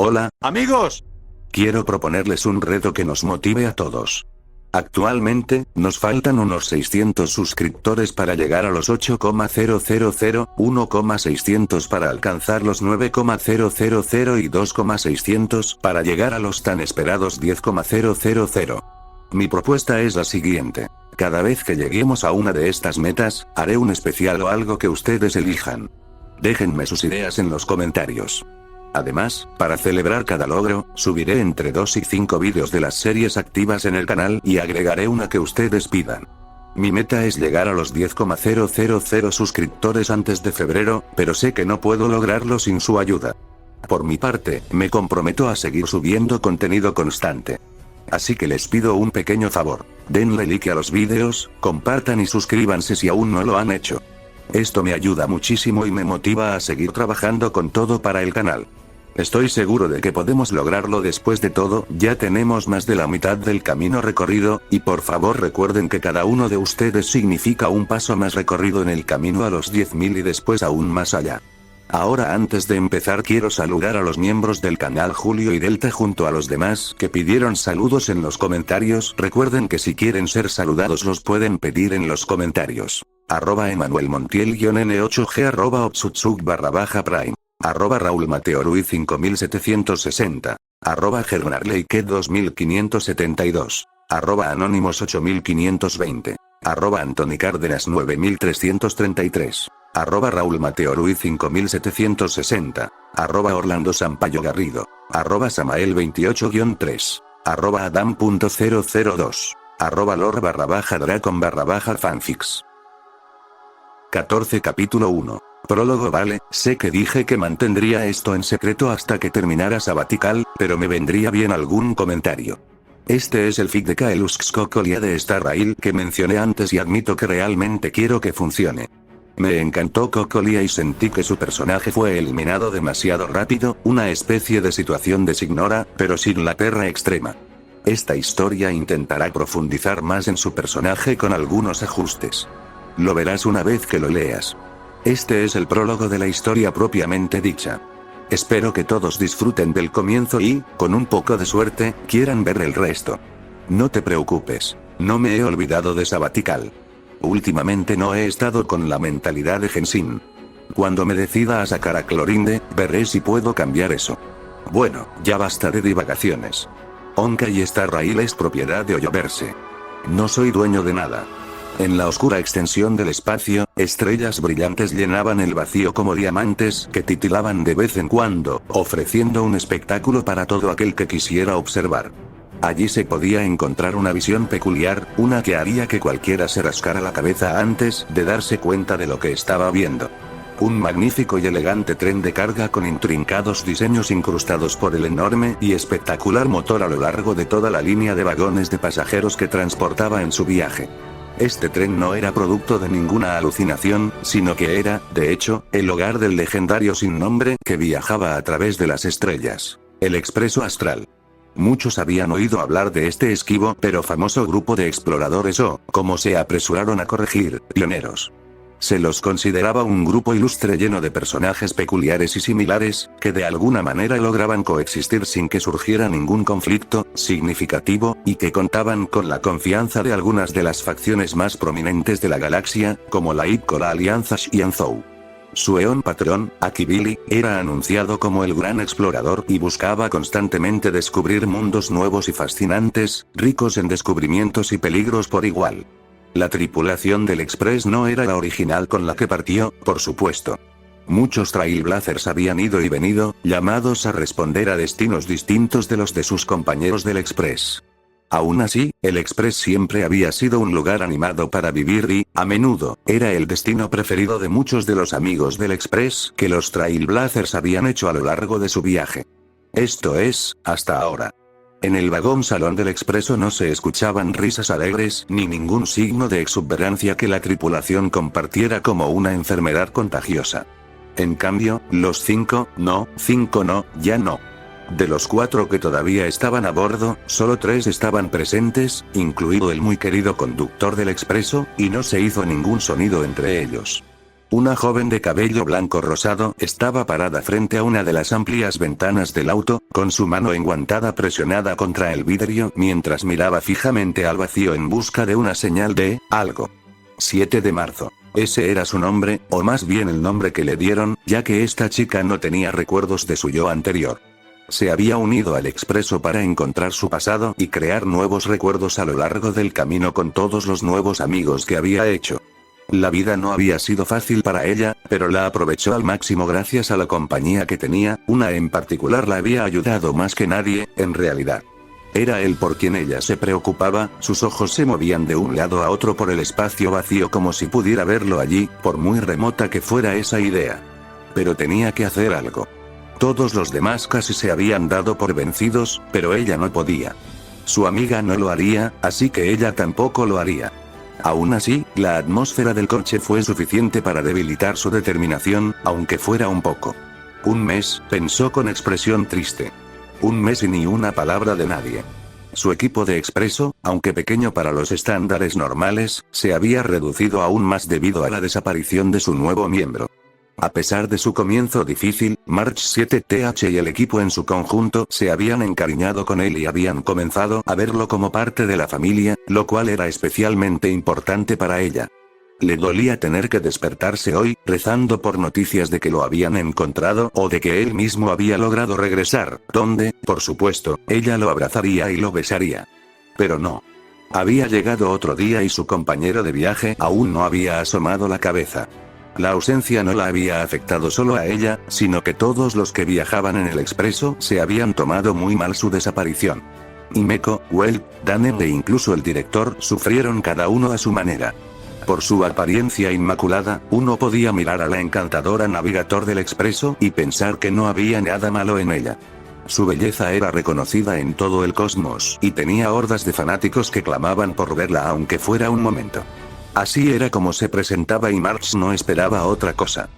Hola, Amigos, quiero proponerles un reto que nos motive a todos. Actualmente, nos faltan unos 600 suscriptores para llegar a los 8,000, 1,600 para alcanzar los 9,000 y 2,600 para llegar a los tan esperados 10,000. Mi propuesta es la siguiente. Cada vez que lleguemos a una de estas metas, haré un especial o algo que ustedes elijan. Déjenme sus ideas en los comentarios. Además, para celebrar cada logro, subiré entre 2 y 5 vídeos de las series activas en el canal y agregaré una que ustedes pidan. Mi meta es llegar a los 10,000 suscriptores antes de febrero, pero sé que no puedo lograrlo sin su ayuda. Por mi parte, me comprometo a seguir subiendo contenido constante. Así que les pido un pequeño favor. Denle like a los vídeos, compartan y suscríbanse si aún no lo han hecho. Esto me ayuda muchísimo y me motiva a seguir trabajando con todo para el canal. Estoy seguro de que podemos lograrlo. Después de todo, ya tenemos más de la mitad del camino recorrido, y por favor recuerden que cada uno de ustedes significa un paso más recorrido en el camino a los 10.000 y después aún más allá. Ahora, antes de empezar, quiero saludar a los miembros del canal Julio y Delta junto a los demás que pidieron saludos en los comentarios. Recuerden que si quieren ser saludados los pueden pedir en los comentarios. @Emanuel Montiel-N8G @Opsutsuk_Prime Raúl Mateo Ruiz 5760 Gernarleiket 2572 Anónimos 8520 Antoni Cárdenas 9333 Raúl Mateo Ruiz 5760 Orlando Sampaio Garrido Samael 28-3 Adam.002 lore_Dracon_fanfics 14 Capítulo 1. Prólogo. Vale, sé que dije que mantendría esto en secreto hasta que terminara Sabatical, pero me vendría bien algún comentario. Este es el fic de Kaelusk Kokolia de Star Rail que mencioné antes y admito que realmente quiero que funcione. Me encantó Kokolia y sentí que su personaje fue eliminado demasiado rápido, una especie de situación de Signora, pero sin la perra extrema. Esta historia intentará profundizar más en su personaje con algunos ajustes. Lo verás una vez que lo leas. Este es el prólogo de la historia propiamente dicha. Espero que todos disfruten del comienzo y, con un poco de suerte, quieran ver el resto. No te preocupes, no me he olvidado de Sabatical. Últimamente no he estado con la mentalidad de Genshin. Cuando me decida a sacar a Clorinde, veré si puedo cambiar eso. Bueno, ya basta de divagaciones. Honkai Star Rail es propiedad de Hoyoverse. No soy dueño de nada. En la oscura extensión del espacio, estrellas brillantes llenaban el vacío como diamantes que titilaban de vez en cuando, ofreciendo un espectáculo para todo aquel que quisiera observar. Allí se podía encontrar una visión peculiar, una que haría que cualquiera se rascara la cabeza antes de darse cuenta de lo que estaba viendo. Un magnífico y elegante tren de carga con intrincados diseños incrustados por el enorme y espectacular motor a lo largo de toda la línea de vagones de pasajeros que transportaba en su viaje. Este tren no era producto de ninguna alucinación, sino que era, de hecho, el hogar del legendario sin nombre que viajaba a través de las estrellas, el Expreso Astral. Muchos habían oído hablar de este esquivo pero famoso grupo de exploradores o, como se apresuraron a corregir, pioneros. Se los consideraba un grupo ilustre lleno de personajes peculiares y similares, que de alguna manera lograban coexistir sin que surgiera ningún conflicto significativo, y que contaban con la confianza de algunas de las facciones más prominentes de la galaxia, como la IP con la Alianza Xianzhou. Su eón patrón, Akibili, era anunciado como el gran explorador y buscaba constantemente descubrir mundos nuevos y fascinantes, ricos en descubrimientos y peligros por igual. La tripulación del Express no era la original con la que partió, por supuesto. Muchos Trailblazers habían ido y venido, llamados a responder a destinos distintos de los de sus compañeros del Express. Aún así, el Express siempre había sido un lugar animado para vivir y, a menudo, era el destino preferido de muchos de los amigos del Express que los Trailblazers habían hecho a lo largo de su viaje. Esto es, hasta ahora. En el vagón salón del expreso no se escuchaban risas alegres ni ningún signo de exuberancia que la tripulación compartiera como una enfermedad contagiosa. En cambio, los 5 no, ya no. De los 4 que todavía estaban a bordo, solo 3 estaban presentes, incluido el muy querido conductor del expreso, y no se hizo ningún sonido entre ellos. Una joven de cabello blanco rosado estaba parada frente a una de las amplias ventanas del auto, con su mano enguantada presionada contra el vidrio mientras miraba fijamente al vacío en busca de una señal de algo. 7 de marzo. Ese era su nombre, o más bien el nombre que le dieron, ya que esta chica no tenía recuerdos de su yo anterior. Se había unido al expreso para encontrar su pasado y crear nuevos recuerdos a lo largo del camino con todos los nuevos amigos que había hecho. La vida no había sido fácil para ella, pero la aprovechó al máximo gracias a la compañía que tenía, una en particular la había ayudado más que nadie, en realidad. Era él por quien ella se preocupaba, sus ojos se movían de un lado a otro por el espacio vacío como si pudiera verlo allí, por muy remota que fuera esa idea. Pero tenía que hacer algo. Todos los demás casi se habían dado por vencidos, pero ella no podía. Su amiga no lo haría, así que ella tampoco lo haría. Aún así, la atmósfera del coche fue suficiente para debilitar su determinación, aunque fuera un poco. Un mes, pensó con expresión triste. Un mes y ni una palabra de nadie. Su equipo de expreso, aunque pequeño para los estándares normales, se había reducido aún más debido a la desaparición de su nuevo miembro. A pesar de su comienzo difícil, March 7th y el equipo en su conjunto se habían encariñado con él y habían comenzado a verlo como parte de la familia, lo cual era especialmente importante para ella. Le dolía tener que despertarse hoy, rezando por noticias de que lo habían encontrado o de que él mismo había logrado regresar, donde, por supuesto, ella lo abrazaría y lo besaría. Pero no. Había llegado otro día y su compañero de viaje aún no había asomado la cabeza. La ausencia no la había afectado solo a ella, sino que todos los que viajaban en el expreso se habían tomado muy mal su desaparición. Himeko, Welt, Danem e incluso el director sufrieron cada uno a su manera. Por su apariencia inmaculada, uno podía mirar a la encantadora navigator del expreso y pensar que no había nada malo en ella. Su belleza era reconocida en todo el cosmos y tenía hordas de fanáticos que clamaban por verla aunque fuera un momento. Así era como se presentaba y March no esperaba otra cosa.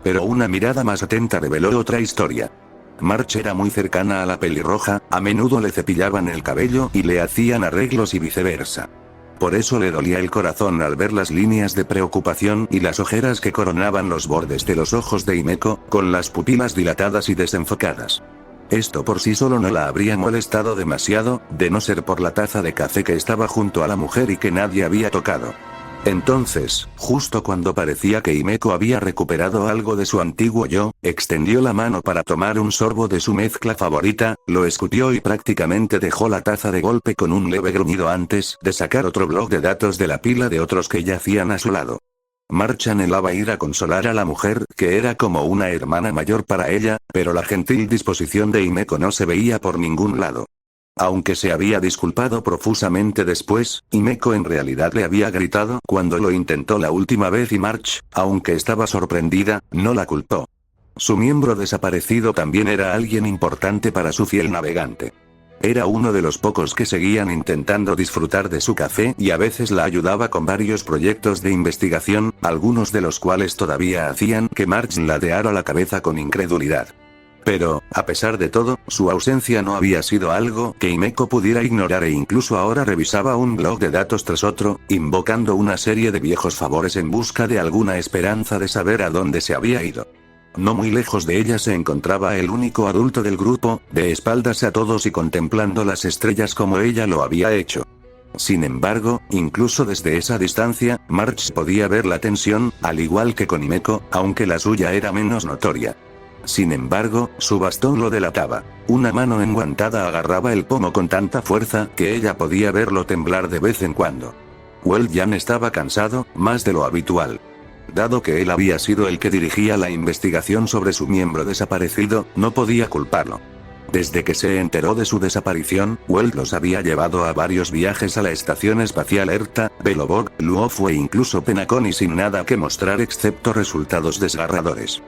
Pero una mirada más atenta reveló otra historia. March era muy cercana a la pelirroja, a menudo le cepillaban el cabello y le hacían arreglos y viceversa. Por eso le dolía el corazón al ver las líneas de preocupación y las ojeras que coronaban los bordes de los ojos de Himeko, con las pupilas dilatadas y desenfocadas. Esto por sí solo no la habría molestado demasiado, de no ser por la taza de café que estaba junto a la mujer y que nadie había tocado. Entonces, justo cuando parecía que Himeko había recuperado algo de su antiguo yo, extendió la mano para tomar un sorbo de su mezcla favorita, lo escupió y prácticamente dejó la taza de golpe con un leve gruñido antes de sacar otro bloc de datos de la pila de otros que yacían a su lado. March anhelaba ir a consolar a la mujer, que era como una hermana mayor para ella, pero la gentil disposición de Himeko no se veía por ningún lado. Aunque se había disculpado profusamente después, Himeko en realidad le había gritado cuando lo intentó la última vez y March, aunque estaba sorprendida, no la culpó. Su miembro desaparecido también era alguien importante para su fiel navegante. Era uno de los pocos que seguían intentando disfrutar de su café y a veces la ayudaba con varios proyectos de investigación, algunos de los cuales todavía hacían que March ladeara la cabeza con incredulidad. Pero, a pesar de todo, su ausencia no había sido algo que Himeko pudiera ignorar e incluso ahora revisaba un bloc de datos tras otro, invocando una serie de viejos favores en busca de alguna esperanza de saber a dónde se había ido. No muy lejos de ella se encontraba el único adulto del grupo, de espaldas a todos y contemplando las estrellas como ella lo había hecho. Sin embargo, incluso desde esa distancia, March podía ver la tensión, al igual que con Himeko, aunque la suya era menos notoria. Sin embargo, su bastón lo delataba. Una mano enguantada agarraba el pomo con tanta fuerza que ella podía verlo temblar de vez en cuando. Welljan estaba cansado, más de lo habitual. Dado que él había sido el que dirigía la investigación sobre su miembro desaparecido, no podía culparlo. Desde que se enteró de su desaparición, Weld los había llevado a varios viajes a la estación espacial Erta, Belobog, Luofu e incluso Penacony sin nada que mostrar excepto resultados desgarradores.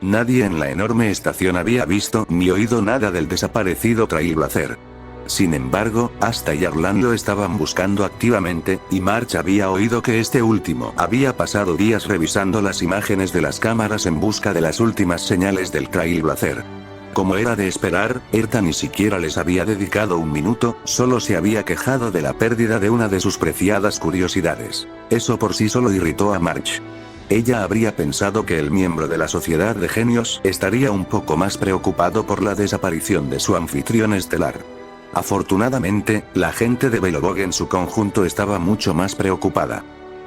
Nadie en la enorme estación había visto ni oído nada del desaparecido Trailblazer. Sin embargo, Asta y Arlan lo estaban buscando activamente, y March había oído que este último había pasado días revisando las imágenes de las cámaras en busca de las últimas señales del Trailblazer. Como era de esperar, Erta ni siquiera les había dedicado un minuto, solo se había quejado de la pérdida de una de sus preciadas curiosidades. Eso por sí solo irritó a March. Ella habría pensado que el miembro de la sociedad de genios estaría un poco más preocupado por la desaparición de su anfitrión estelar. Afortunadamente, la gente de Belobog en su conjunto estaba mucho más preocupada.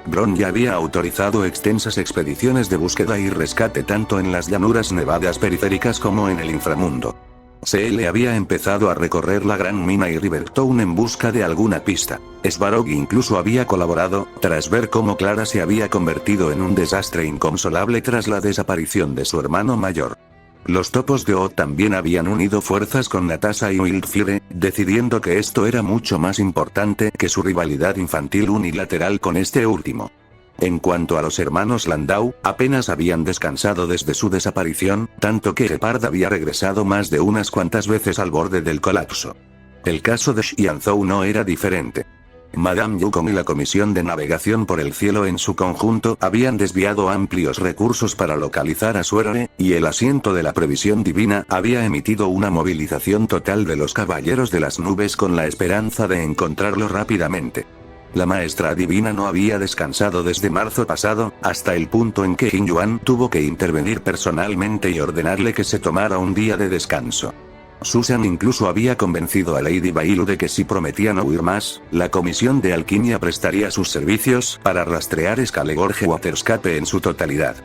Bron ya había autorizado extensas expediciones de búsqueda y rescate tanto en las llanuras nevadas periféricas como en el inframundo. CL había empezado a recorrer la gran mina y Rivertown en busca de alguna pista. Svarog incluso había colaborado, tras ver cómo Clara se había convertido en un desastre inconsolable tras la desaparición de su hermano mayor. Los topos de O también habían unido fuerzas con Natasha y Wildfire, decidiendo que esto era mucho más importante que su rivalidad infantil unilateral con este último. En cuanto a los hermanos Landau, apenas habían descansado desde su desaparición, tanto que Gepard había regresado más de unas cuantas veces al borde del colapso. El caso de Xianzhou no era diferente. Madame Yukong y la Comisión de Navegación por el Cielo en su conjunto habían desviado amplios recursos para localizar a su héroe, y el asiento de la previsión divina había emitido una movilización total de los caballeros de las nubes con la esperanza de encontrarlo rápidamente. La maestra divina no había descansado desde marzo pasado, hasta el punto en que Jin Yuan tuvo que intervenir personalmente y ordenarle que se tomara un día de descanso. Susan incluso había convencido a Lady Bailu de que si prometía no huir más, la comisión de alquimia prestaría sus servicios para rastrear Scalegorge Waterscape en su totalidad.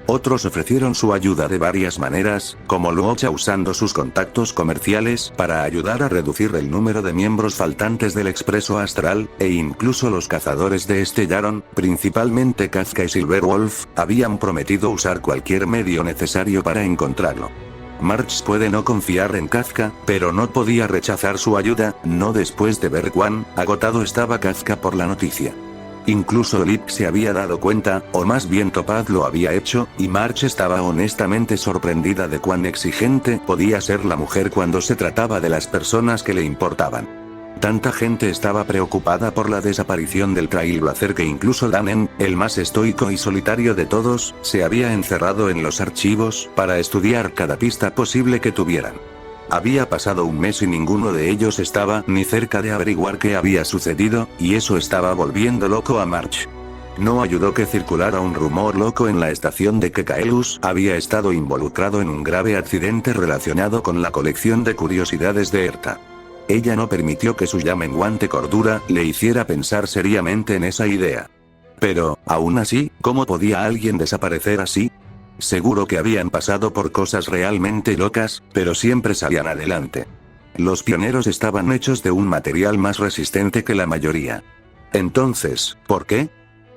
Otros ofrecieron su ayuda de varias maneras, como Luocha usando sus contactos comerciales para ayudar a reducir el número de miembros faltantes del Expreso Astral, e incluso los cazadores de Estellaron, principalmente Kafka y Silverwolf, habían prometido usar cualquier medio necesario para encontrarlo. March puede no confiar en Kafka, pero no podía rechazar su ayuda, no después de ver cuán agotado estaba Kafka por la noticia. Incluso Lip se había dado cuenta, o más bien Topaz lo había hecho, y March estaba honestamente sorprendida de cuán exigente podía ser la mujer cuando se trataba de las personas que le importaban. Tanta gente estaba preocupada por la desaparición del Trailblazer que incluso Danen, el más estoico y solitario de todos, se había encerrado en los archivos para estudiar cada pista posible que tuvieran. Había pasado un mes y ninguno de ellos estaba ni cerca de averiguar qué había sucedido, y eso estaba volviendo loco a March. No ayudó que circulara un rumor loco en la estación de que Kaelus había estado involucrado en un grave accidente relacionado con la colección de curiosidades de Erta. Ella no permitió que su ya menguante cordura le hiciera pensar seriamente en esa idea. Pero, aún así, ¿cómo podía alguien desaparecer así? Seguro que habían pasado por cosas realmente locas, pero siempre salían adelante. Los pioneros estaban hechos de un material más resistente que la mayoría. Entonces, ¿por qué?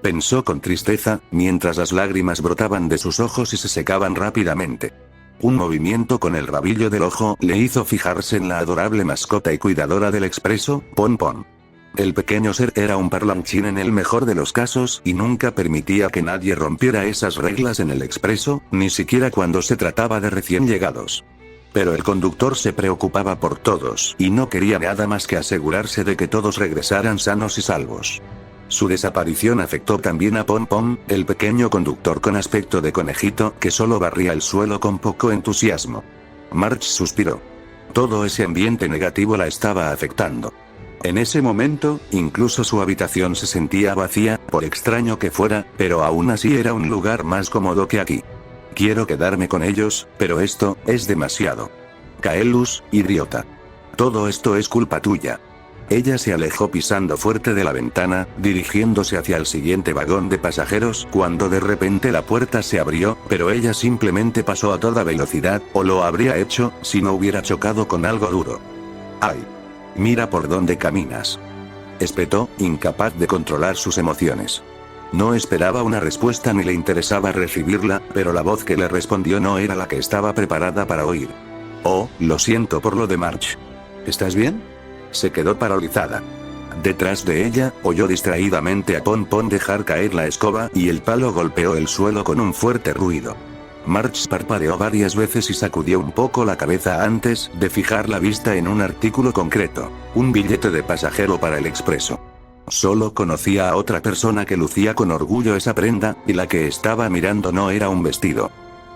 Pensó con tristeza, mientras las lágrimas brotaban de sus ojos y se secaban rápidamente. Un movimiento con el rabillo del ojo le hizo fijarse en la adorable mascota y cuidadora del expreso, Pon Pon. El pequeño ser era un parlanchín en el mejor de los casos y nunca permitía que nadie rompiera esas reglas en el expreso, ni siquiera cuando se trataba de recién llegados. Pero el conductor se preocupaba por todos y no quería nada más que asegurarse de que todos regresaran sanos y salvos. Su desaparición afectó también a Pom Pom, el pequeño conductor con aspecto de conejito que solo barría el suelo con poco entusiasmo. March suspiró. Todo ese ambiente negativo la estaba afectando. En ese momento, incluso su habitación se sentía vacía, por extraño que fuera, pero aún así era un lugar más cómodo que aquí. Quiero quedarme con ellos, pero esto es demasiado. Kaelus, idiota. Todo esto es culpa tuya. Ella se alejó pisando fuerte de la ventana, dirigiéndose hacia el siguiente vagón de pasajeros, cuando de repente la puerta se abrió, pero ella simplemente pasó a toda velocidad, o lo habría hecho, si no hubiera chocado con algo duro. ¡Ay! Mira por dónde caminas. Espetó, incapaz de controlar sus emociones. No esperaba una respuesta ni le interesaba recibirla, pero la voz que le respondió no era la que estaba preparada para oír. Oh, lo siento por lo de March. ¿Estás bien? Se quedó paralizada. Detrás de ella, oyó distraídamente a Pon Pon dejar caer la escoba y el palo golpeó el suelo con un fuerte ruido. March parpadeó varias veces y sacudió un poco la cabeza antes de fijar la vista en un artículo concreto, un billete de pasajero para el expreso. Solo conocía a otra persona que lucía con orgullo esa prenda, y la que estaba mirando no era un vestido.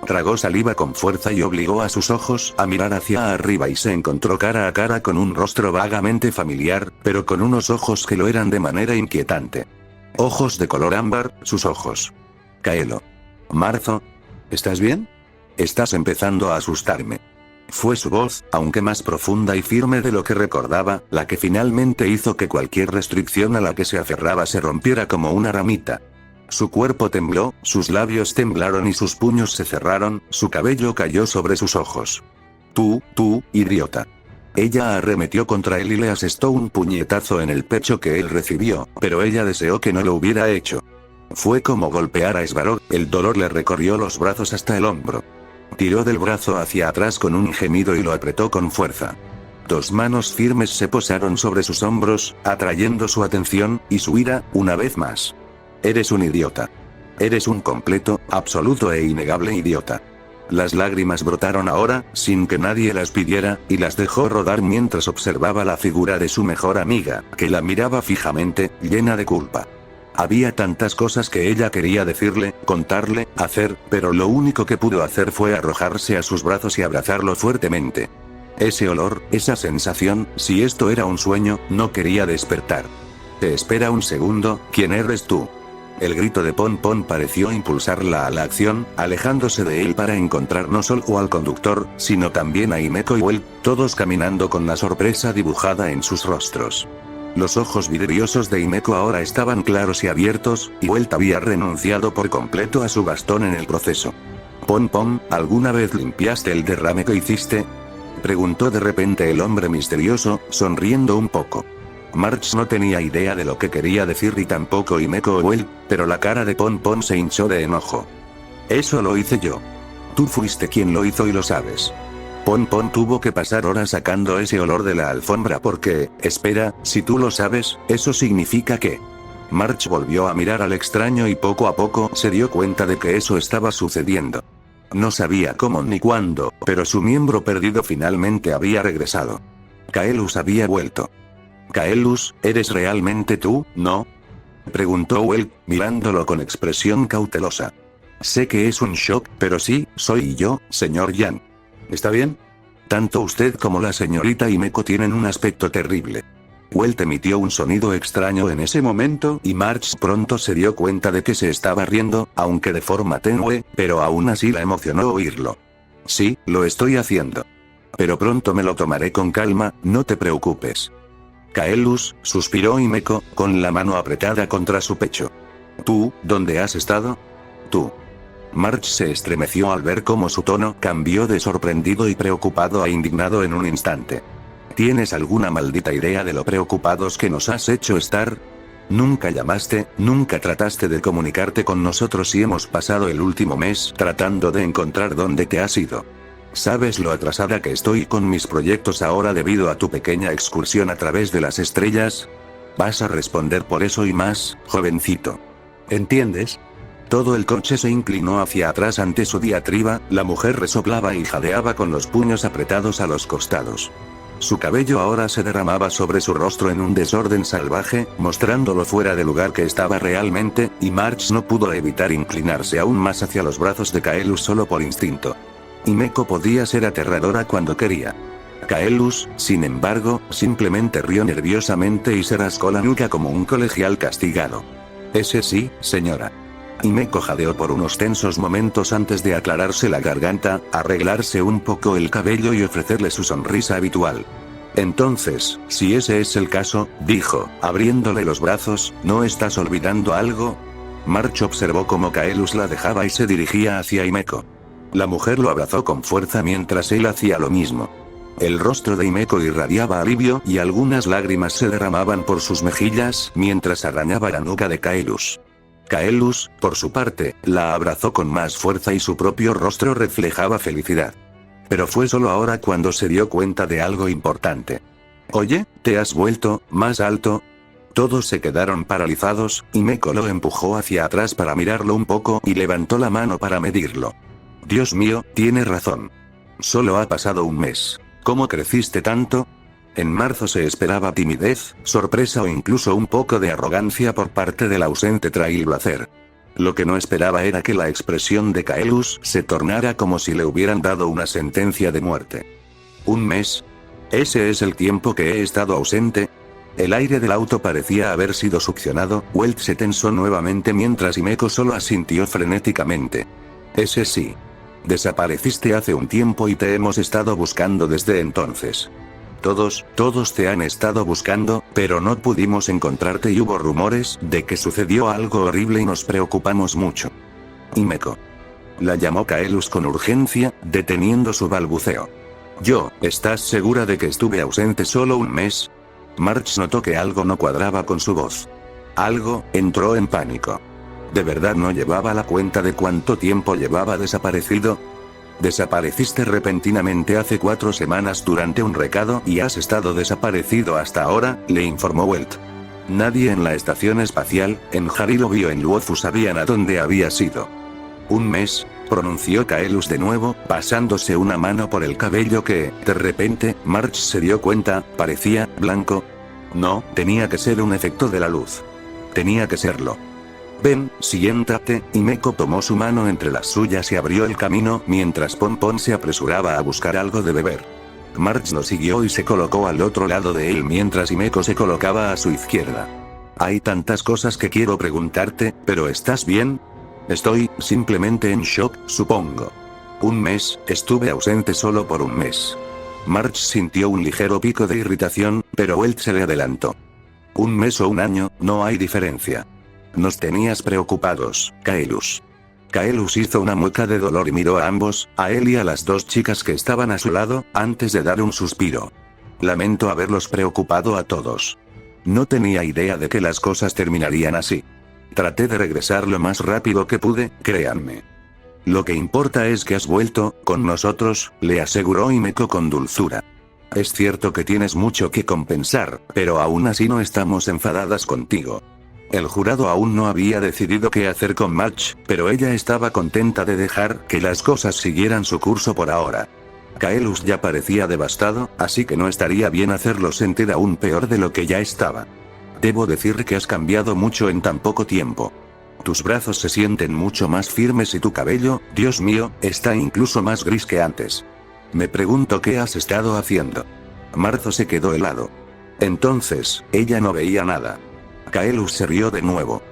Tragó saliva con fuerza y obligó a sus ojos a mirar hacia arriba y se encontró cara a cara con un rostro vagamente familiar, pero con unos ojos que lo eran de manera inquietante. Ojos de color ámbar, sus ojos. Kaelo. Marzo. ¿Estás bien? Estás empezando a asustarme. Fue su voz, aunque más profunda y firme de lo que recordaba, la que finalmente hizo que cualquier restricción a la que se aferraba se rompiera como una ramita. Su cuerpo tembló, sus labios temblaron y sus puños se cerraron, su cabello cayó sobre sus ojos. Tú, idiota. Ella arremetió contra él y le asestó un puñetazo en el pecho que él recibió, pero ella deseó que no lo hubiera hecho. Fue como golpear a Svarog, el dolor le recorrió los brazos hasta el hombro. Tiró del brazo hacia atrás con un gemido y lo apretó con fuerza. Dos manos firmes se posaron sobre sus hombros, atrayendo su atención, y su ira, una vez más. Eres un idiota. Eres un completo, absoluto e innegable idiota. Las lágrimas brotaron ahora, sin que nadie las pidiera, y las dejó rodar mientras observaba la figura de su mejor amiga, que la miraba fijamente, llena de culpa. Había tantas cosas que ella quería decirle, contarle, hacer, pero lo único que pudo hacer fue arrojarse a sus brazos y abrazarlo fuertemente. Ese olor, esa sensación, si esto era un sueño, no quería despertar. Te espera un segundo, ¿quién eres tú? El grito de Pon Pon pareció impulsarla a la acción, alejándose de él para encontrar no solo al conductor, sino también a Himeko y Welt, todos caminando con la sorpresa dibujada en sus rostros. Los ojos vidriosos de Himeko ahora estaban claros y abiertos, y Welt había renunciado por completo a su bastón en el proceso. Pon Pon, ¿alguna vez limpiaste el derrame que hiciste? Preguntó de repente el hombre misterioso, sonriendo un poco. March no tenía idea de lo que quería decir y tampoco Himeko o Welt, pero la cara de Pon Pon se hinchó de enojo. Eso lo hice yo. Tú fuiste quien lo hizo y lo sabes. Pon Pon tuvo que pasar horas sacando ese olor de la alfombra porque, espera, si tú lo sabes, eso significa que... March volvió a mirar al extraño y poco a poco se dio cuenta de que eso estaba sucediendo. No sabía cómo ni cuándo, pero su miembro perdido finalmente había regresado. Kaelus había vuelto. Kaelus, ¿eres realmente tú, no? Preguntó Welt, mirándolo con expresión cautelosa. Sé que es un shock, pero sí, soy yo, señor Yan. ¿Está bien? Tanto usted como la señorita Himeko tienen un aspecto terrible. Welt emitió un sonido extraño en ese momento y March pronto se dio cuenta de que se estaba riendo, aunque de forma tenue, pero aún así la emocionó oírlo. Sí, lo estoy haciendo. Pero pronto me lo tomaré con calma, no te preocupes. Kaelus, suspiró Himeko, con la mano apretada contra su pecho. ¿Tú, dónde has estado? Tú. March se estremeció al ver cómo su tono cambió de sorprendido y preocupado a indignado en un instante. ¿Tienes alguna maldita idea de lo preocupados que nos has hecho estar? Nunca llamaste, nunca trataste de comunicarte con nosotros y hemos pasado el último mes tratando de encontrar dónde te has ido. ¿Sabes lo atrasada que estoy con mis proyectos ahora debido a tu pequeña excursión a través de las estrellas? Vas a responder por eso y más, jovencito. ¿Entiendes? Todo el coche se inclinó hacia atrás ante su diatriba, la mujer resoplaba y jadeaba con los puños apretados a los costados. Su cabello ahora se derramaba sobre su rostro en un desorden salvaje, mostrándolo fuera de lugar que estaba realmente, y March no pudo evitar inclinarse aún más hacia los brazos de Kaelus solo por instinto. Himeko podía ser aterradora cuando quería. Kaelus, sin embargo, simplemente rió nerviosamente y se rascó la nuca como un colegial castigado. Ese sí, señora. Himeko jadeó por unos tensos momentos antes de aclararse la garganta, arreglarse un poco el cabello y ofrecerle su sonrisa habitual. Entonces, si ese es el caso, dijo, abriéndole los brazos, ¿no estás olvidando algo? March observó cómo Kaelus la dejaba y se dirigía hacia Himeko. La mujer lo abrazó con fuerza mientras él hacía lo mismo. El rostro de Himeko irradiaba alivio y algunas lágrimas se derramaban por sus mejillas mientras arañaba la nuca de Kaelus. Kaelus, por su parte, la abrazó con más fuerza y su propio rostro reflejaba felicidad. Pero fue solo ahora cuando se dio cuenta de algo importante. Oye, ¿te has vuelto más alto? Todos se quedaron paralizados, y Himeko lo empujó hacia atrás para mirarlo un poco y levantó la mano para medirlo. Dios mío, tiene razón. Solo ha pasado un mes. ¿Cómo creciste tanto? En marzo se esperaba timidez, sorpresa o incluso un poco de arrogancia por parte del ausente Trailblazer. Lo que no esperaba era que la expresión de Kaelus se tornara como si le hubieran dado una sentencia de muerte. ¿Un mes? ¿Ese es el tiempo que he estado ausente? El aire del auto parecía haber sido succionado. Welt se tensó nuevamente mientras Himeko solo asintió frenéticamente. Ese sí. Desapareciste hace un tiempo y te hemos estado buscando desde entonces. Todos te han estado buscando, pero no pudimos encontrarte y hubo rumores de que sucedió algo horrible y nos preocupamos mucho. Himeko. La llamó Kaelus con urgencia, deteniendo su balbuceo. ¿Estás segura de que estuve ausente solo un mes? March notó que algo no cuadraba con su voz. Entró en pánico. ¿De verdad no llevaba la cuenta de cuánto tiempo llevaba desaparecido? Desapareciste repentinamente hace 4 semanas durante un recado y has estado desaparecido hasta ahora, le informó Welt. Nadie en la estación espacial, en Harilobi o en Luofu sabían a dónde había sido. Un mes, pronunció Kaelus de nuevo, pasándose una mano por el cabello que, de repente, March se dio cuenta, parecía blanco. No, tenía que ser un efecto de la luz. Tenía que serlo. Ven, siéntate, Himeko tomó su mano entre las suyas y abrió el camino mientras Pompón se apresuraba a buscar algo de beber. March lo siguió y se colocó al otro lado de él mientras Himeko se colocaba a su izquierda. Hay tantas cosas que quiero preguntarte, pero ¿estás bien? Estoy simplemente en shock, supongo. Un mes, estuve ausente solo por un mes. March sintió un ligero pico de irritación, pero Welt se le adelantó. Un mes o un año, no hay diferencia. Nos tenías preocupados, Kaelus. Kaelus hizo una mueca de dolor y miró a ambos, a él y a las 2 chicas que estaban a su lado, antes de dar un suspiro. Lamento haberlos preocupado a todos. No tenía idea de que las cosas terminarían así. Traté de regresar lo más rápido que pude, créanme. Lo que importa es que has vuelto, con nosotros, le aseguró Himeko con dulzura. Es cierto que tienes mucho que compensar, pero aún así no estamos enfadadas contigo. El jurado aún no había decidido qué hacer con March, pero ella estaba contenta de dejar que las cosas siguieran su curso por ahora. Kaelus ya parecía devastado, así que no estaría bien hacerlo sentir aún peor de lo que ya estaba. Debo decir que has cambiado mucho en tan poco tiempo. Tus brazos se sienten mucho más firmes y tu cabello, Dios mío, está incluso más gris que antes. Me pregunto qué has estado haciendo. Marzo se quedó helado. Entonces, ella no veía nada. Kaelus se rió de nuevo.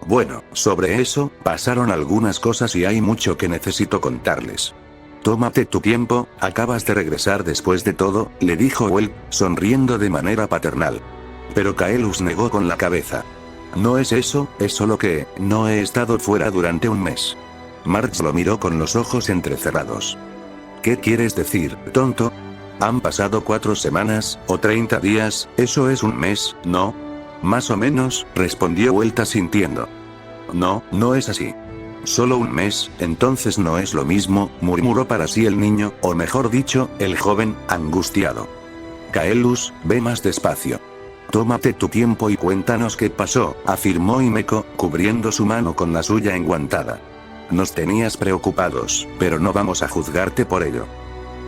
Bueno, sobre eso, pasaron algunas cosas y hay mucho que necesito contarles. Tómate tu tiempo, acabas de regresar después de todo, le dijo Welt, sonriendo de manera paternal. Pero Kaelus negó con la cabeza. No es eso, es solo que, no he estado fuera durante un mes. March lo miró con los ojos entrecerrados. ¿Qué quieres decir, tonto? Han pasado 4 semanas, o 30 días, eso es un mes, ¿no? Más o menos, respondió Welt asintiendo. No, no es así. Solo un mes, entonces no es lo mismo, murmuró para sí el niño, o mejor dicho, el joven, angustiado. Kaelus, ve más despacio. Tómate tu tiempo y cuéntanos qué pasó, afirmó Himeko, cubriendo su mano con la suya enguantada. Nos tenías preocupados, pero no vamos a juzgarte por ello.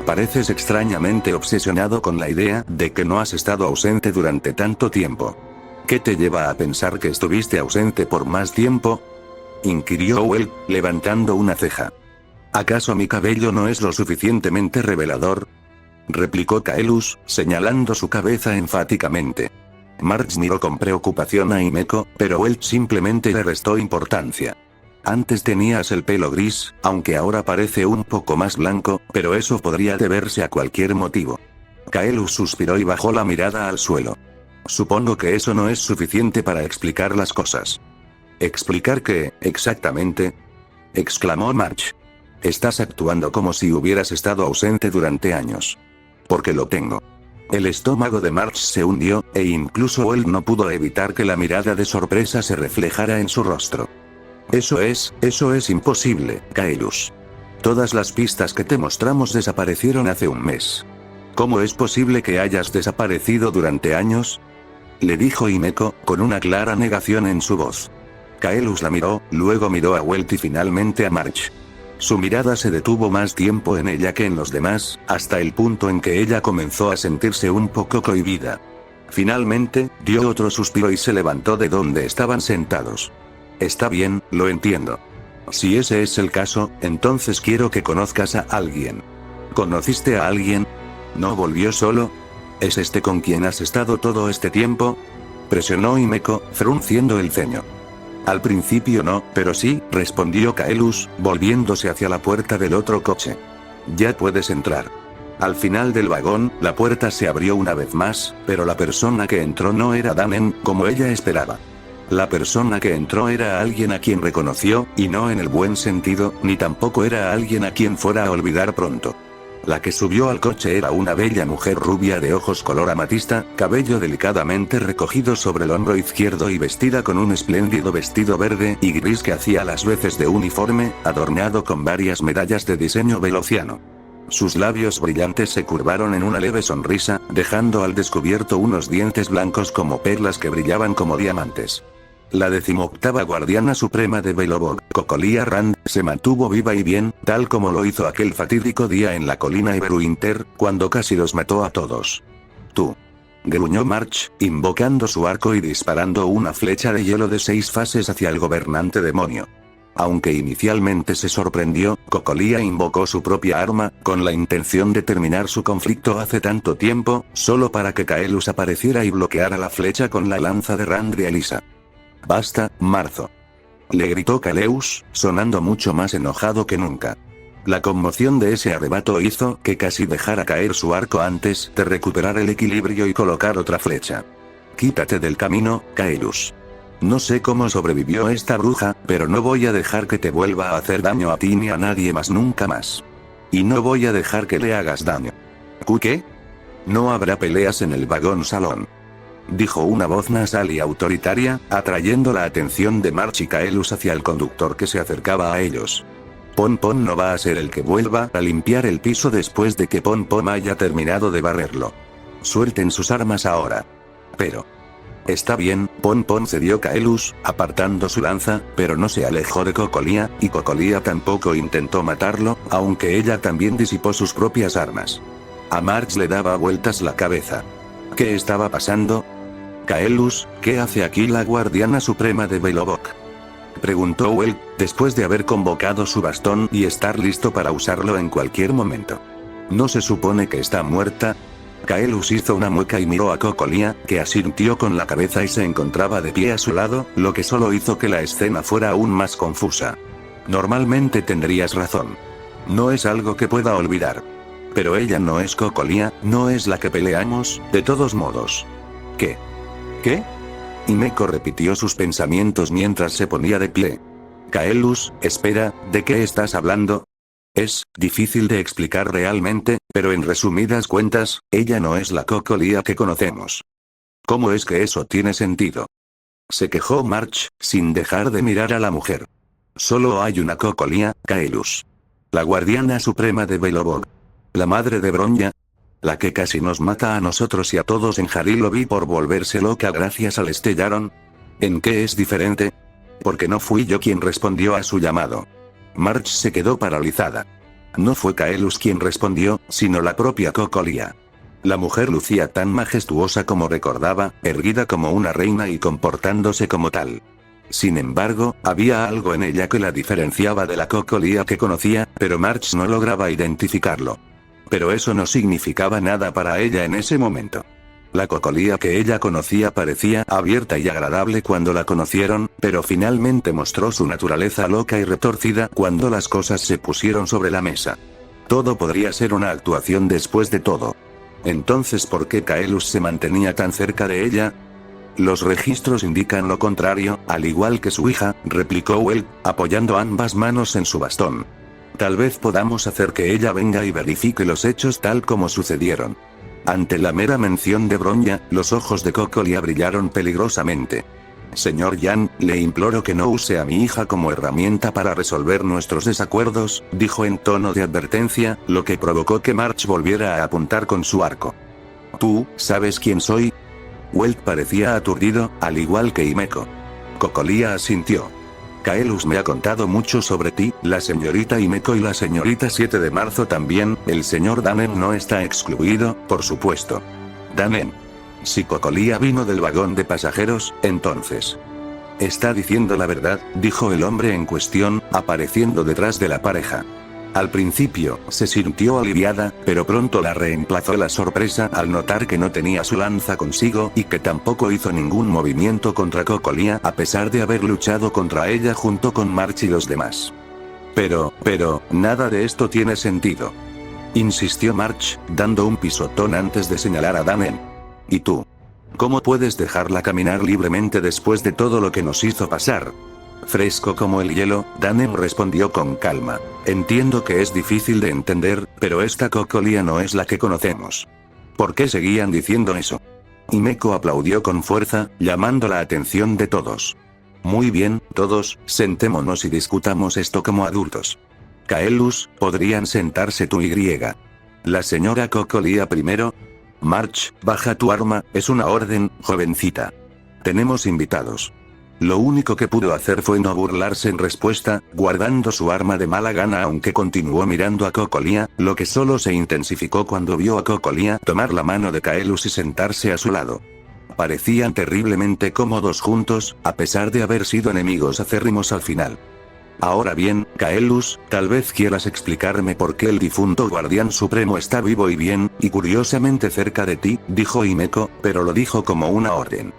Pareces extrañamente obsesionado con la idea de que no has estado ausente durante tanto tiempo. ¿Qué te lleva a pensar que estuviste ausente por más tiempo? Inquirió Welt, levantando una ceja. ¿Acaso mi cabello no es lo suficientemente revelador? Replicó Kaelus, señalando su cabeza enfáticamente. March miró con preocupación a Himeko, pero Welt simplemente le restó importancia. Antes tenías el pelo gris, aunque ahora parece un poco más blanco, pero eso podría deberse a cualquier motivo. Kaelus suspiró y bajó la mirada al suelo. Supongo que eso no es suficiente para explicar las cosas. ¿Explicar qué, exactamente? Exclamó March. Estás actuando como si hubieras estado ausente durante años. Porque lo tengo. El estómago de March se hundió, e incluso él no pudo evitar que la mirada de sorpresa se reflejara en su rostro. Eso es imposible, Kaelus. Todas las pistas que te mostramos desaparecieron hace un mes. ¿Cómo es posible que hayas desaparecido durante años? Le dijo Himeko, con una clara negación en su voz. Kaelus la miró, luego miró a Welt y finalmente a March. Su mirada se detuvo más tiempo en ella que en los demás, hasta el punto en que ella comenzó a sentirse un poco cohibida. Finalmente, dio otro suspiro y se levantó de donde estaban sentados. Está bien, lo entiendo. Si ese es el caso, entonces quiero que conozcas a alguien. ¿Conociste a alguien? ¿No volvió solo? ¿Es este con quien has estado todo este tiempo? Presionó Himeko, frunciendo el ceño. Al principio no, pero sí, respondió Kaelus, volviéndose hacia la puerta del otro coche. Ya puedes entrar. Al final del vagón, la puerta se abrió una vez más, pero la persona que entró no era Danen, como ella esperaba. La persona que entró era alguien a quien reconoció, y no en el buen sentido, ni tampoco era alguien a quien fuera a olvidar pronto. La que subió al coche era una bella mujer rubia de ojos color amatista, cabello delicadamente recogido sobre el hombro izquierdo y vestida con un espléndido vestido verde y gris que hacía las veces de uniforme, adornado con varias medallas de diseño velociano. Sus labios brillantes se curvaron en una leve sonrisa, dejando al descubierto unos dientes blancos como perlas que brillaban como diamantes. La 18ª guardiana suprema de Belobog, Cocolia Rand, se mantuvo viva y bien, tal como lo hizo aquel fatídico día en la colina Everwinter, cuando casi los mató a todos. Tú. Gruñó March, invocando su arco y disparando una flecha de hielo de 6 fases hacia el gobernante demonio. Aunque inicialmente se sorprendió, Cocolia invocó su propia arma, con la intención de terminar su conflicto hace tanto tiempo, solo para que Kaelus apareciera y bloqueara la flecha con la lanza de Randrielisa. «Basta, Marzo», le gritó Kaleus, sonando mucho más enojado que nunca. La conmoción de ese arrebato hizo que casi dejara caer su arco antes de recuperar el equilibrio y colocar otra flecha. «Quítate del camino, Kaelus. No sé cómo sobrevivió esta bruja, pero no voy a dejar que te vuelva a hacer daño a ti ni a nadie más nunca más. Y no voy a dejar que le hagas daño». «¿Qué? No habrá peleas en el vagón salón», dijo una voz nasal y autoritaria, atrayendo la atención de March y Kaelus hacia el conductor que se acercaba a ellos. Pon Pon no va a ser el que vuelva a limpiar el piso después de que Pon Pon haya terminado de barrerlo. Suelten sus armas ahora. Pero... Está bien, Pon Pon cedió Kaelus, apartando su lanza, pero no se alejó de Cocolia, y Cocolia tampoco intentó matarlo, aunque ella también disipó sus propias armas. A March le daba vueltas la cabeza. ¿Qué estaba pasando? «Kaelus, ¿qué hace aquí la guardiana suprema de Belobog?», preguntó Well, después de haber convocado su bastón y estar listo para usarlo en cualquier momento. ¿No se supone que está muerta? Kaelus hizo una mueca y miró a Cocolia, que asintió con la cabeza y se encontraba de pie a su lado, lo que solo hizo que la escena fuera aún más confusa. Normalmente tendrías razón. No es algo que pueda olvidar. Pero ella no es Cocolia, no es la que peleamos, de todos modos. ¿Qué? ¿Qué? Himeko repitió sus pensamientos mientras se ponía de pie. Kaelus, espera, ¿de qué estás hablando? Es difícil de explicar realmente, pero en resumidas cuentas, ella no es la Cocolia que conocemos. ¿Cómo es que eso tiene sentido?, se quejó March, sin dejar de mirar a la mujer. Solo hay una Cocolia, Kaelus. La guardiana suprema de Belobog. La madre de Bronya. La que casi nos mata a nosotros y a todos en Harilobi por volverse loca gracias al Stellaron. ¿En qué es diferente? Porque no fui yo quien respondió a su llamado. March se quedó paralizada. No fue Kaelus quien respondió, sino la propia Cocolia. La mujer lucía tan majestuosa como recordaba, erguida como una reina y comportándose como tal. Sin embargo, había algo en ella que la diferenciaba de la Cocolia que conocía, pero March no lograba identificarlo. Pero eso no significaba nada para ella en ese momento. La Cocolia que ella conocía parecía abierta y agradable cuando la conocieron, pero finalmente mostró su naturaleza loca y retorcida cuando las cosas se pusieron sobre la mesa. Todo podría ser una actuación después de todo. Entonces, ¿por qué Kaelus se mantenía tan cerca de ella? Los registros indican lo contrario, al igual que su hija, replicó Well, apoyando ambas manos en su bastón. Tal vez podamos hacer que ella venga y verifique los hechos tal como sucedieron. Ante la mera mención de Bronya, los ojos de Cocolia brillaron peligrosamente. Señor Yan, le imploro que no use a mi hija como herramienta para resolver nuestros desacuerdos, dijo en tono de advertencia, lo que provocó que March volviera a apuntar con su arco. ¿Tú, sabes quién soy? Welt parecía aturdido, al igual que Himeko. Cocolia asintió. Kaelus me ha contado mucho sobre ti, la señorita Himeko y la señorita 7 de marzo también, el señor Danen no está excluido, por supuesto. Danen. Si Cocolia vino del vagón de pasajeros, entonces... Está diciendo la verdad, dijo el hombre en cuestión, apareciendo detrás de la pareja. Al principio, se sintió aliviada, pero pronto la reemplazó la sorpresa al notar que no tenía su lanza consigo y que tampoco hizo ningún movimiento contra Cocolia a pesar de haber luchado contra ella junto con March y los demás. Pero, nada de esto tiene sentido. Insistió March, dando un pisotón antes de señalar a Danen. ¿Y tú? ¿Cómo puedes dejarla caminar libremente después de todo lo que nos hizo pasar? Fresco como el hielo, Danen respondió con calma. Entiendo que es difícil de entender, pero esta Cocolia no es la que conocemos. ¿Por qué seguían diciendo eso? Himeko aplaudió con fuerza, llamando la atención de todos. Muy bien, todos, sentémonos y discutamos esto como adultos. Kaelus, ¿podrían sentarse tú y? La señora Cocolia primero. March, baja tu arma, es una orden, jovencita. Tenemos invitados. Lo único que pudo hacer fue no burlarse en respuesta, guardando su arma de mala gana aunque continuó mirando a Cocolia, lo que solo se intensificó cuando vio a Cocolia tomar la mano de Kaelus y sentarse a su lado. Parecían terriblemente cómodos juntos, a pesar de haber sido enemigos acérrimos al final. Ahora bien, Kaelus, tal vez quieras explicarme por qué el difunto guardián supremo está vivo y bien, y curiosamente cerca de ti, dijo Himeko, pero lo dijo como una orden.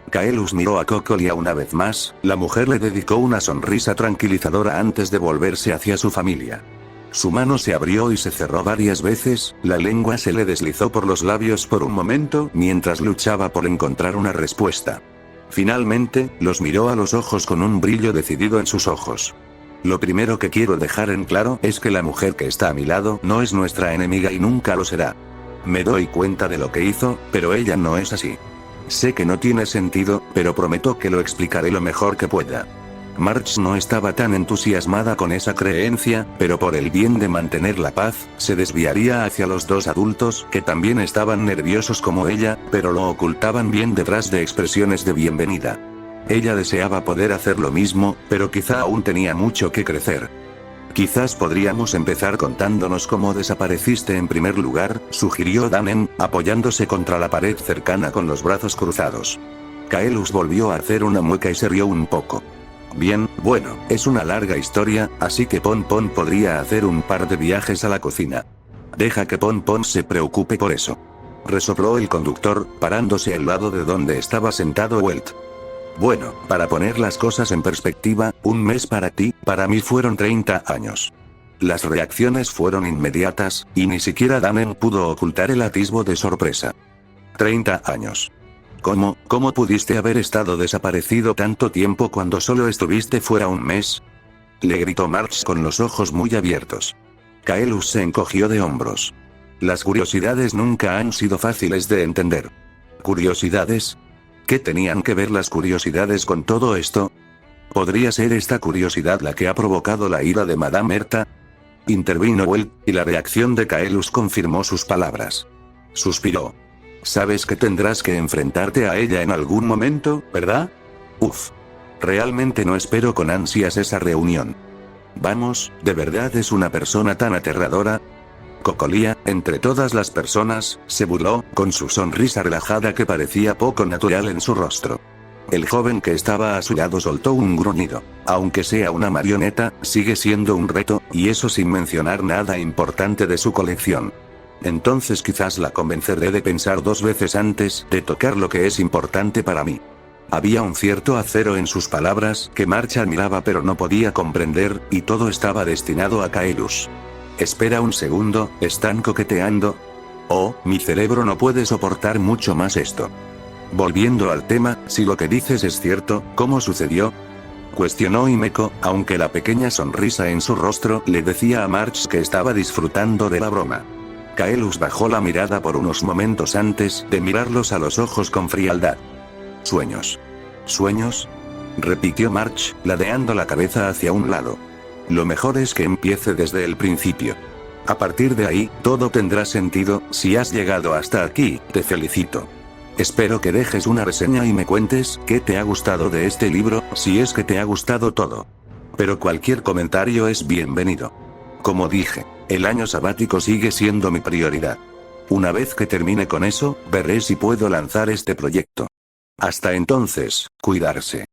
Kaelus miró a Cocolia una vez más, la mujer le dedicó una sonrisa tranquilizadora antes de volverse hacia su familia. Su mano se abrió y se cerró varias veces, la lengua se le deslizó por los labios por un momento mientras luchaba por encontrar una respuesta. Finalmente, los miró a los ojos con un brillo decidido en sus ojos. Lo primero que quiero dejar en claro es que la mujer que está a mi lado no es nuestra enemiga y nunca lo será. Me doy cuenta de lo que hizo, pero ella no es así. Sé que no tiene sentido, pero prometo que lo explicaré lo mejor que pueda. March no estaba tan entusiasmada con esa creencia, pero por el bien de mantener la paz, se desviaría hacia los dos adultos que también estaban nerviosos como ella, pero lo ocultaban bien detrás de expresiones de bienvenida. Ella deseaba poder hacer lo mismo, pero quizá aún tenía mucho que crecer. Quizás podríamos empezar contándonos cómo desapareciste en primer lugar, sugirió Danen, apoyándose contra la pared cercana con los brazos cruzados. Kaelus volvió a hacer una mueca y se rió un poco. Bien, bueno, es una larga historia, así que Pon podría hacer un par de viajes a la cocina. Deja que Pon se preocupe por eso. Resopló el conductor, parándose al lado de donde estaba sentado Welt. Bueno, para poner las cosas en perspectiva, un mes para ti, para mí fueron 30 años. Las reacciones fueron inmediatas, y ni siquiera Danen pudo ocultar el atisbo de sorpresa. 30 años. ¿Cómo pudiste haber estado desaparecido tanto tiempo cuando solo estuviste fuera un mes? Le gritó March con los ojos muy abiertos. Kaelus se encogió de hombros. Las curiosidades nunca han sido fáciles de entender. ¿Curiosidades? ¿Qué tenían que ver las curiosidades con todo esto? ¿Podría ser esta curiosidad la que ha provocado la ira de Madame Erta? Intervino Welt, y la reacción de Kaelus confirmó sus palabras. Suspiró. Sabes que tendrás que enfrentarte a ella en algún momento, ¿verdad? Uf. Realmente no espero con ansias esa reunión. Vamos, ¿de verdad es una persona tan aterradora? Cocolia, entre todas las personas, se burló, con su sonrisa relajada que parecía poco natural en su rostro. El joven que estaba a su lado soltó un gruñido. Aunque sea una marioneta, sigue siendo un reto, y eso sin mencionar nada importante de su colección. Entonces quizás la convenceré de pensar dos veces antes de tocar lo que es importante para mí. Había un cierto acero en sus palabras que March admiraba pero no podía comprender, y todo estaba destinado a Kaelus. Espera un segundo, ¿están coqueteando? Oh, mi cerebro no puede soportar mucho más esto. Volviendo al tema, si lo que dices es cierto, ¿cómo sucedió? Cuestionó Himeko, aunque la pequeña sonrisa en su rostro le decía a March que estaba disfrutando de la broma. Kaelus bajó la mirada por unos momentos antes de mirarlos a los ojos con frialdad. ¿Sueños? ¿Sueños? Repitió March, ladeando la cabeza hacia un lado. Lo mejor es que empiece desde el principio. A partir de ahí, todo tendrá sentido. Si has llegado hasta aquí, te felicito. Espero que dejes una reseña y me cuentes qué te ha gustado de este libro, si es que te ha gustado todo. Pero cualquier comentario es bienvenido. Como dije, el año sabático sigue siendo mi prioridad. Una vez que termine con eso, veré si puedo lanzar este proyecto. Hasta entonces, cuidarse.